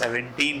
17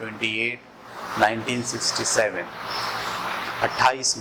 28, 1967, 28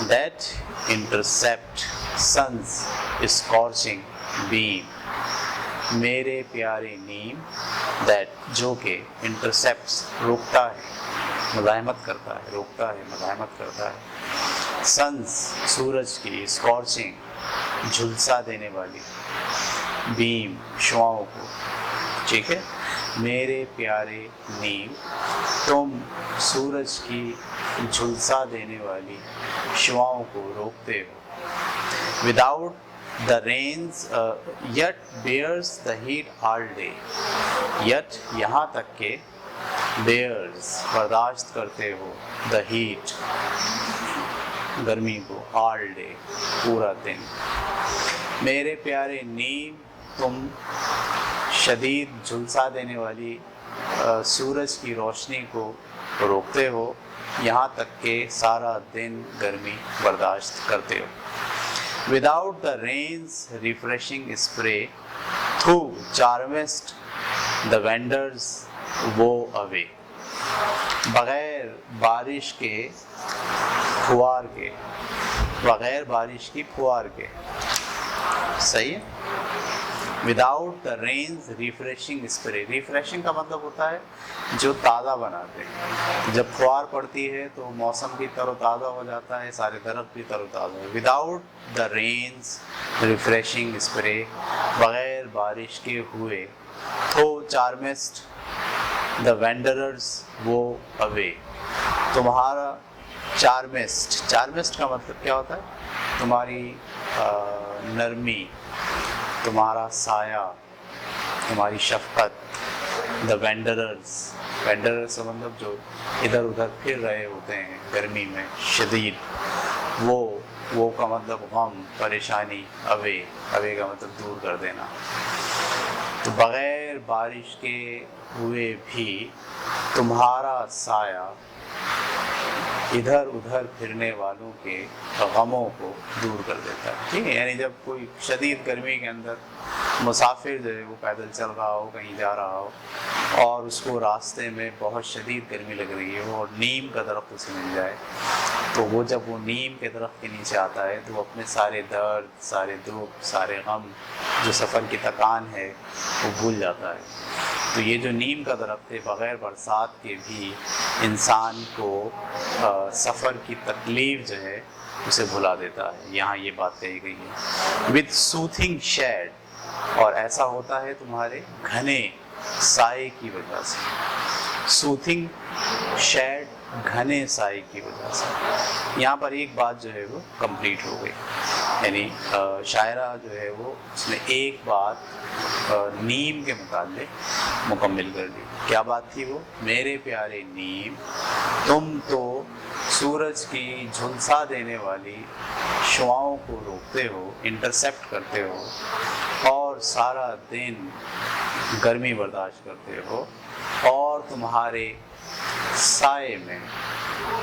that intercept sun's scorching beam, میرے پیارے name that جو کہ انٹرسیپٹس روکتا ہے مزاحمت کرتا ہے روکتا ہے مزاحمت کرتا ہے سنس سورج کی اسکارچنگ جھلسا دینے والی بیم شعاؤں کو ٹھیک ہے میرے پیارے نیم تم سورج کی جھلسا دینے والی شعاؤں کو روکتے ہو without the rains yet bears the heat all day yet یہاں تک کہ bears برداشت کرتے ہو the heat گرمی کو all day پورا دن میرے پیارے نیم تم شدید جھلسا دینے والی سورج کی روشنی کو روکتے ہو یہاں تک کہ سارا دن گرمی برداشت کرتے ہو Without the rain's refreshing spray, thou charmest the vendors woe away. بغیر بارش کے پھوار کے بغیر بارش کی پھوار کے صحیح ہے without the rains refreshing spray refreshing کا مطلب ہوتا ہے جو تازہ بناتے ہیں جب پھوار پڑتی ہے تو موسم بھی تر و تازہ ہو جاتا ہے سارے درخت بھی تر و تازہ ہو without the rains refreshing spray بغیر بارش کے ہوئے تو چارمسٹ دا وینڈررز وہ اوے تمہارا چارمسٹ کا مطلب کیا ہوتا ہے تمہاری نرمی تمہارا سایہ تمہاری شفقت دا وینڈررز کا مطلب جو ادھر ادھر پھر رہے ہوتے ہیں گرمی میں شدید وہ کا مطلب غم پریشانی اوے کا مطلب دور کر دینا تو بغیر بارش کے ہوئے بھی تمہارا سایہ ادھر ادھر پھرنے والوں کے غموں کو دور کر دیتا ہے ٹھیک ہے یعنی جب کوئی شدید گرمی کے اندر مسافر جو ہے وہ پیدل چل رہا ہو کہیں جا رہا ہو اور اس کو راستے میں بہت شدید گرمی لگ رہی ہے اور نیم کا درخت اسے مل جائے تو وہ جب وہ نیم کے درخت کے نیچے آتا ہے تو وہ اپنے سارے درد سارے دکھ سارے غم جو سفر کی تکان ہے وہ بھول جاتا ہے تو یہ جو نیم کا درخت ہے بغیر برسات کے بھی انسان کو سفر کی تکلیف جو ہے اسے بھلا دیتا ہے یہاں یہ بات کہی گئی ہے وتھ سوتھنگ شیڈ اور ایسا ہوتا ہے تمہارے گھنے سائے کی وجہ سے سوتھنگ شیڈ گھنے سائے کی وجہ سے یہاں پر ایک بات جو ہے وہ کمپلیٹ ہو گئی یعنی شاعرہ جو ہے وہ اس نے ایک بات نیم کے متعلق مکمل کر دی کیا بات تھی وہ میرے پیارے نیم تم تو سورج کی جھلسا دینے والی شعاؤں کو روکتے ہو انٹرسیپٹ کرتے ہو اور سارا دن گرمی برداشت کرتے ہو اور تمہارے سائے میں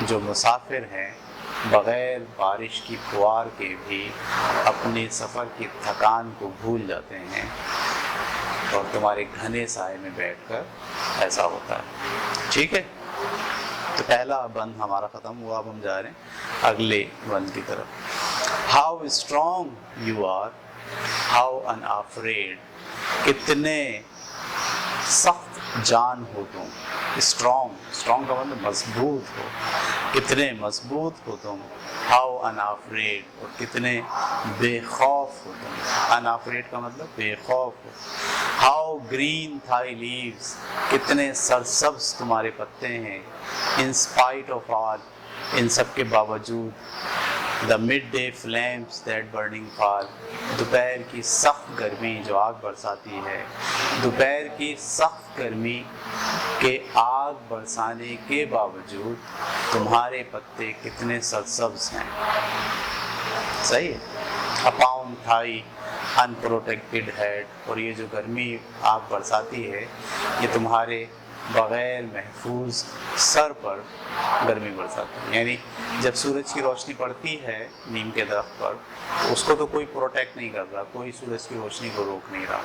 جو مسافر ہیں بغیر بارش کی پھوار کے بھی اپنے سفر کی تھکان کو بھول جاتے ہیں اور تمہارے گھنے سائے میں بیٹھ کر ایسا ہوتا ہے ٹھیک ہے تو پہلا بند ہمارا ختم ہوا اب ہم جا رہے ہیں اگلے بند کی طرف how strong you are how unafraid کتنے سخت جان ہو تم اسٹرانگ کا مطلب مضبوط ہو کتنے مضبوط ہو تم ہاؤ ان افریڈ اور کتنے بے خوف ہو تم ان افریڈ کا مطلب بے خوف ہو ہاؤ گرین تھائی لیوز کتنے سرسبز تمہارے پتے ہیں ان اسپائٹ آف آل ان سب کے باوجود the midday flames that burning fall دوپہر کی سخت گرمی جو آگ برساتی ہے دوپہر کی سخت گرمی کے آگ برسانے کے باوجود تمہارے پتے کتنے سرسبز ہیں صحیح ہے اپاؤن تھائی ان پروٹیکٹڈ ہیڈ اور یہ جو گرمی آگ برساتی ہے یہ تمہارے بغیر محفوظ سر پر گرمی برساتی ہے یعنی جب سورج کی روشنی پڑتی ہے نیم کے درخت پر اس کو تو کوئی پروٹیکٹ نہیں کر رہا کوئی سورج کی روشنی کو روک نہیں رہا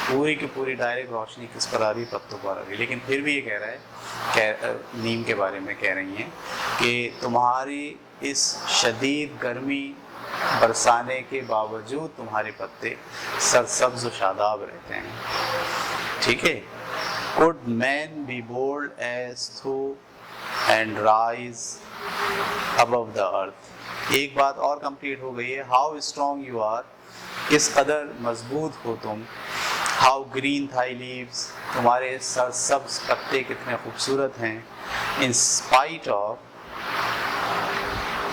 پوری کی پوری ڈائریکٹ روشنی کس پر آ رہی پتوں پر آ رہی لیکن پھر بھی یہ کہہ رہا ہے نیم کے بارے میں کہہ رہی ہیں کہ تمہاری اس شدید گرمی برسانے کے باوجود تمہارے پتے سرسبز و شاداب رہتے ہیں. ٹھیک ہے. Could man be bold as thou and rise above the earth. ایک بات اور کمپلیٹ ہو گئی ہے. How strong you are. کس قدر مضبوط ہو تم. How green thy leaves. تمہارے سرسبز پتے کتنے خوبصورت ہیں. In spite of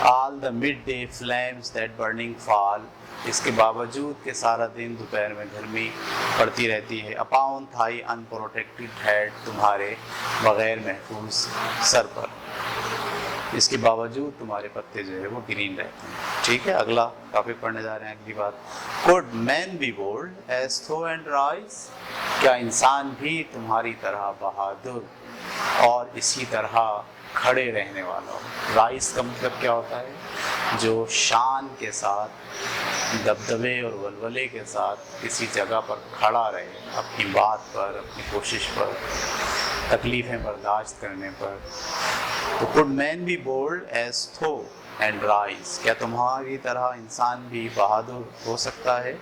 all the midday flames that burning fall. اس کے باوجود کہ سارا دن دوپہر میں گرمی پڑتی رہتی ہے. Upon thy unprotected head. تمہارے بغیر محفوظ سر پر. اس کے باوجود تمہارے پتے جو ہے وہ گرین رہتے ہیں. ٹھیک ہے. اگلا ٹاپک پڑھنے جا رہے ہیں. اگلی بات. Could man be bold as thou and rise. کیا انسان بھی تمہاری طرح بہادر اور اسی طرح کھڑے رہنے والا ہو. رائز کا مطلب کیا ہوتا ہے؟ جو شان کے ساتھ دبدبے اور ولولے کے ساتھ کسی جگہ پر کھڑا رہے اپنی بات پر, اپنی کوشش پر, تکلیفیں برداشت کرنے پر. تو could man be bold as thou and rise. کیا تمہاری طرح انسان بھی بہادر ہو سکتا ہے.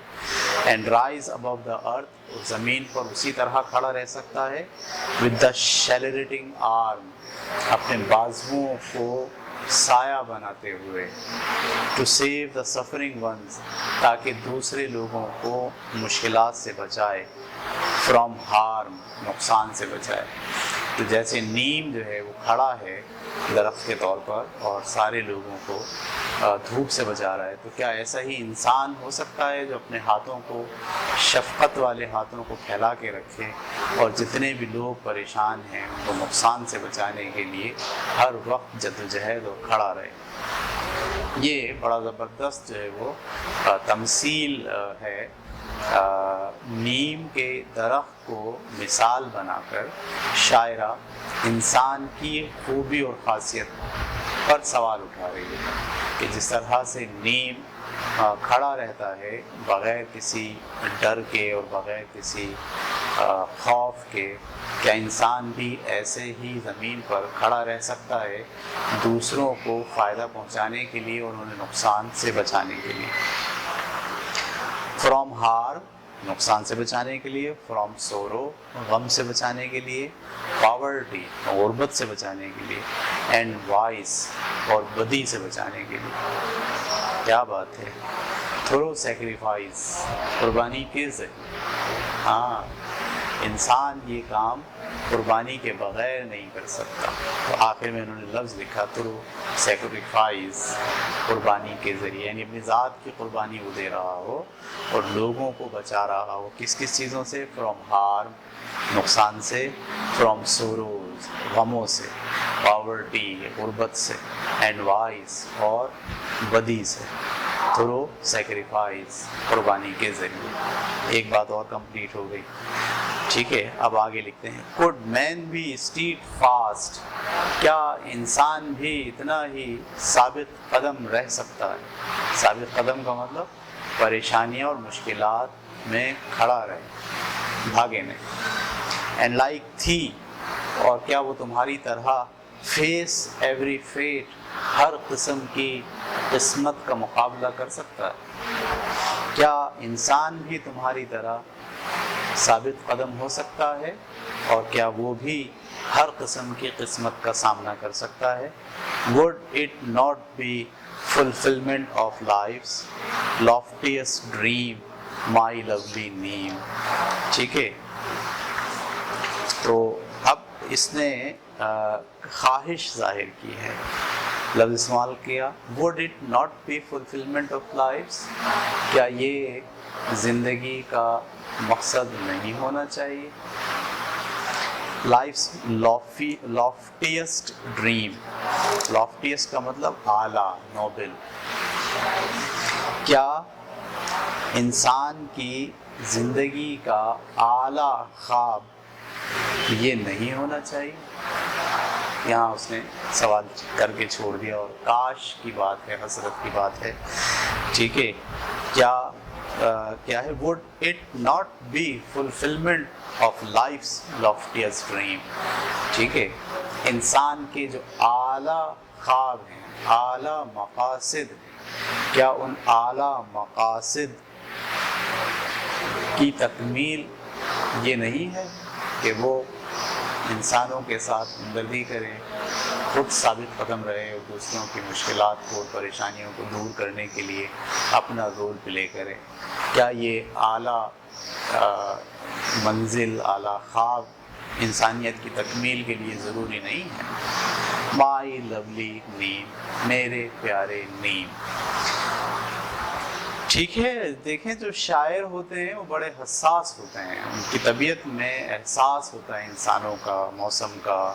and rise above the earth. زمین پر اسی طرح کھڑا رہ سکتا ہے. with the sheltering arm. اپنے بازوؤں کو سایہ بناتے ہوئے. to save the suffering ones. تاکہ دوسرے لوگوں کو مشکلات سے بچائے. from harm. نقصان سے بچائے. تو جیسے نیم جو ہے وہ کھڑا ہے درخت کے طور پر اور سارے لوگوں کو دھوپ سے بچا رہا ہے, تو کیا ایسا ہی انسان ہو سکتا ہے جو اپنے ہاتھوں کو, شفقت والے ہاتھوں کو پھیلا کے رکھے اور جتنے بھی لوگ پریشان ہیں ان کو نقصان سے بچانے کے لیے ہر وقت جدوجہد اور کھڑا رہے. یہ بڑا زبردست جو ہے وہ تمثیل ہے. نیم کے درخت کو مثال بنا کر شاعرہ انسان کی خوبی اور خاصیت پر سوال اٹھا رہی ہے کہ جس طرح سے نیم کھڑا رہتا ہے بغیر کسی ڈر کے اور بغیر کسی خوف کے, کیا انسان بھی ایسے ہی زمین پر کھڑا رہ سکتا ہے دوسروں کو فائدہ پہنچانے کے لیے اور انہیں نقصان سے بچانے کے لیے. فرام ہار. نقصان سے بچانے کے لیے. فرام سورو. غم سے بچانے کے لیے. پاورٹی. غربت سے بچانے کے لیے. And vice. اور بدی سے بچانے کے لیے. کیا بات ہے. Through sacrifice. قربانی کے ذریعے. ہاں, انسان یہ کام قربانی کے بغیر نہیں کر سکتا. تو آخر میں انہوں نے لفظ لکھا تھرو سیکریفائس. قربانی کے ذریعے, یعنی اپنی ذات کی قربانی وہ دے رہا ہو اور لوگوں کو بچا رہا ہو. کس کس چیزوں سے؟ From harm. نقصان سے. From sorrows. غموں سے. پاورٹی. غربت سے. And vice. اور بدی سے. Through sacrifice. قربانی کے ذریعے. ایک بات اور کمپلیٹ ہو گئی. ٹھیک ہے. اب آگے لکھتے ہیں. could man be steadfast. کیا انسان بھی اتنا ہی ثابت قدم رہ سکتا ہے. ثابت قدم کا مطلب پریشانیاں اور مشکلات میں کھڑا رہے, بھاگے نہیں. and like thee. اور کیا وہ تمہاری طرح face every fate. ہر قسم کی قسمت کا مقابلہ کر سکتا ہے. کیا انسان بھی تمہاری طرح ثابت قدم ہو سکتا ہے اور کیا وہ بھی ہر قسم کی قسمت کا سامنا کر سکتا ہے. would it not be fulfillment of life's loftiest dream my lovely name. ٹھیک ہے. تو اب اس نے خواہش ظاہر کی ہے, لفظ استعمال کیا. would it not be fulfillment of life's. کیا یہ زندگی کا مقصد نہیں ہونا چاہیے. Lives loftiest dream. loftiest کا مطلب اعلیٰ, نوبل. کیا انسان کی زندگی کا اعلیٰ خواب یہ نہیں ہونا چاہیے. یہاں اس نے سوال کر کے چھوڑ دیا اور کاش کی بات ہے, حسرت کی بات ہے. ٹھیک ہے. کیا ہے. would it not be fulfillment of life's loftiest dream. ٹھیک ہے. انسان کے جو اعلیٰ خواب ہیں, اعلیٰ مقاصد ہیں, کیا ان اعلیٰ مقاصد کی تکمیل یہ نہیں ہے کہ وہ انسانوں کے ساتھ ہمدردی کرے، خود ثابت قدم رہے اور دوسروں کی مشکلات کو اور پریشانیوں کو دور کرنے کے لیے اپنا رول پلے کرے؟ کیا یہ اعلیٰ منزل، اعلیٰ خواب انسانیت کی تکمیل کے لیے ضروری نہیں ہے؟ مائی لولی نیم، میرے پیارے نیم. ٹھیک ہے، دیکھیں جو شاعر ہوتے ہیں وہ بڑے حساس ہوتے ہیں، ان کی طبیعت میں احساس ہوتا ہے انسانوں کا، موسم کا،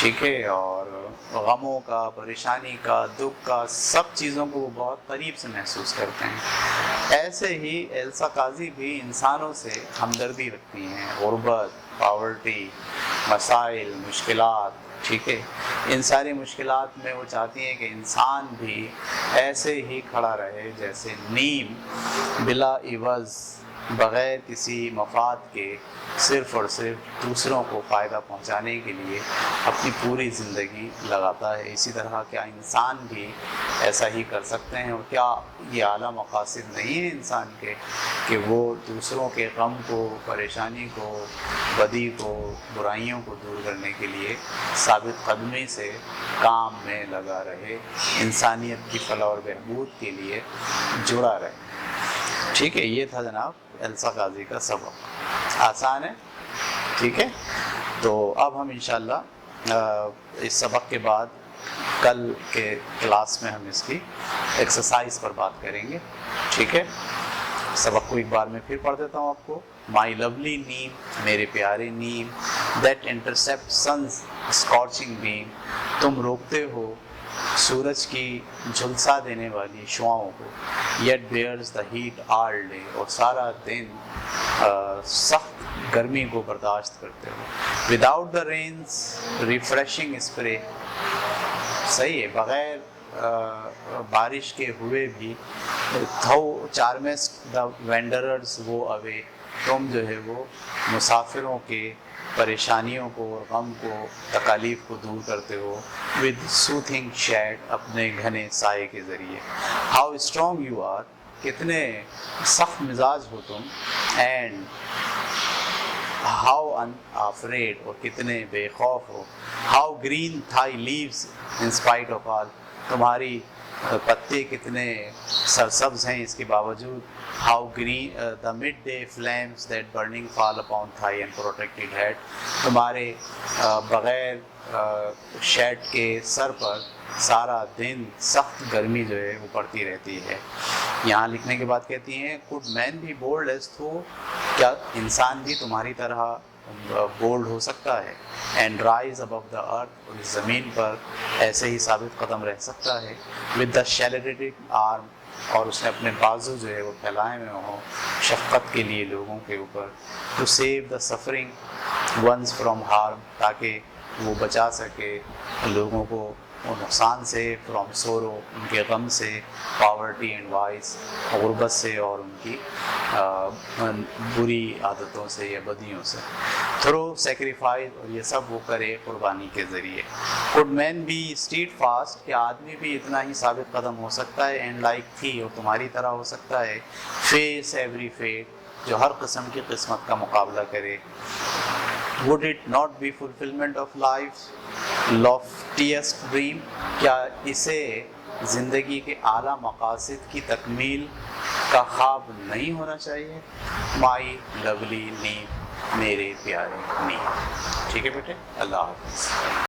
ٹھیک ہے، اور غموں کا، پریشانی کا، دکھ کا، سب چیزوں کو وہ بہت قریب سے محسوس کرتے ہیں. ایسے ہی ایلسا قاضی بھی انسانوں سے ہمدردی رکھتی ہیں، غربت، پاورٹی، مسائل، مشکلات، ٹھیک ہے، ان ساری مشکلات میں وہ چاہتی ہیں کہ انسان بھی ایسے ہی کھڑا رہے جیسے نیم بلا عوض، بغیر کسی مفاد کے، صرف اور صرف دوسروں کو فائدہ پہنچانے کے لیے اپنی پوری زندگی لگاتا ہے. اسی طرح کیا انسان بھی ایسا ہی کر سکتے ہیں؟ اور کیا یہ اعلیٰ مقاصد نہیں ہیں انسان کے کہ وہ دوسروں کے غم کو، پریشانی کو، بدی کو، برائیوں کو دور کرنے کے لیے ثابت قدمی سے کام میں لگا رہے، انسانیت کی فلاح اور بہبود کے لیے جڑا رہے؟ ٹھیک ہے، یہ تھا جناب ایلسا قاضی کا سبق. آسان ہے، ٹھیک ہے. تو اب ہم انشاءاللہ اس سبق کے بعد کل کے کلاس میں ہم اس کی ایکسرسائز پر بات کریں گے. ٹھیک ہے، سبق کو ایک بار میں پھر پڑھ دیتا ہوں آپ کو. مائی لولی نیم، میرے پیارے نیم، دیٹ انٹرسیپٹ سنز اسکارچنگ بیم، تم روکتے ہو سورج کی جھلسا دینے والی شعاؤں کو، yet bears the heat all day, اور سارا دن سخت گرمی کو برداشت کرتے ہو. Without the rains refreshing spray, صحیح ہے، بغیر بارش کے ہوئے بھی، تھو چارمسٹ دا وینڈررز وہ اوے، تم جو ہے وہ مسافروں کے پریشانیوں کو اور غم کو، تکالیف کو دور کرتے ہو. ود سوتھنگ شیڈ، اپنے گھنے سائے کے ذریعے. ہاؤ اسٹرانگ یو آر، کتنے سخت مزاج ہو تم. اینڈ ہاؤ ان افریڈ، اور کتنے بے خوف ہو. How green thy leaves in spite of all, تمہاری پتے کتنے سرسبز ہیں اس کے باوجود. How green the midday flames that burning fall upon thy and protected head, تمہارے بغیر شیڈ کے سر پر سارا دن سخت گرمی جو ہے وہ پڑتی رہتی ہے. یہاں لکھنے کے بعد کہتی ہیں could man be bold as thou، کیا انسان بھی تمہاری طرح بولڈ ہو سکتا ہے. اینڈ رائز ابو دا ارتھ، اور اس زمین پر ایسے ہی ثابت قدم رہ سکتا ہے. ود دا شیلڈیڈ آرم، اور اس نے اپنے بازو جو ہے وہ پھیلائے ہوئے ہوں شفقت کے لیے لوگوں کے اوپر. To save the suffering ones from harm, تاکہ وہ بچا سکے لوگوں کو وہ نقصان سے. فرام سورو، ان کے غم سے. پاورٹی اینڈ وائس، غربت سے اور ان کی بری عادتوں سے یا بدیوں سے. تھرو سیکریفائز، اور یہ سب وہ کرے قربانی کے ذریعے. could man be steadfast fast, کیا آدمی بھی اتنا ہی ثابت قدم ہو سکتا ہے. اینڈ لائک تھی، اور تمہاری طرح ہو سکتا ہے. فیس ایوری فیٹ، جو ہر قسم کی قسمت کا مقابلہ کرے. would it not be fulfillment of life's loftiest dream، کیا اسے زندگی کے اعلیٰ مقاصد کی تکمیل کا خواب نہیں ہونا چاہیے. مائی لولی نیم، میرے پیارے نیم. ٹھیک ہے بیٹے، اللہ حافظ.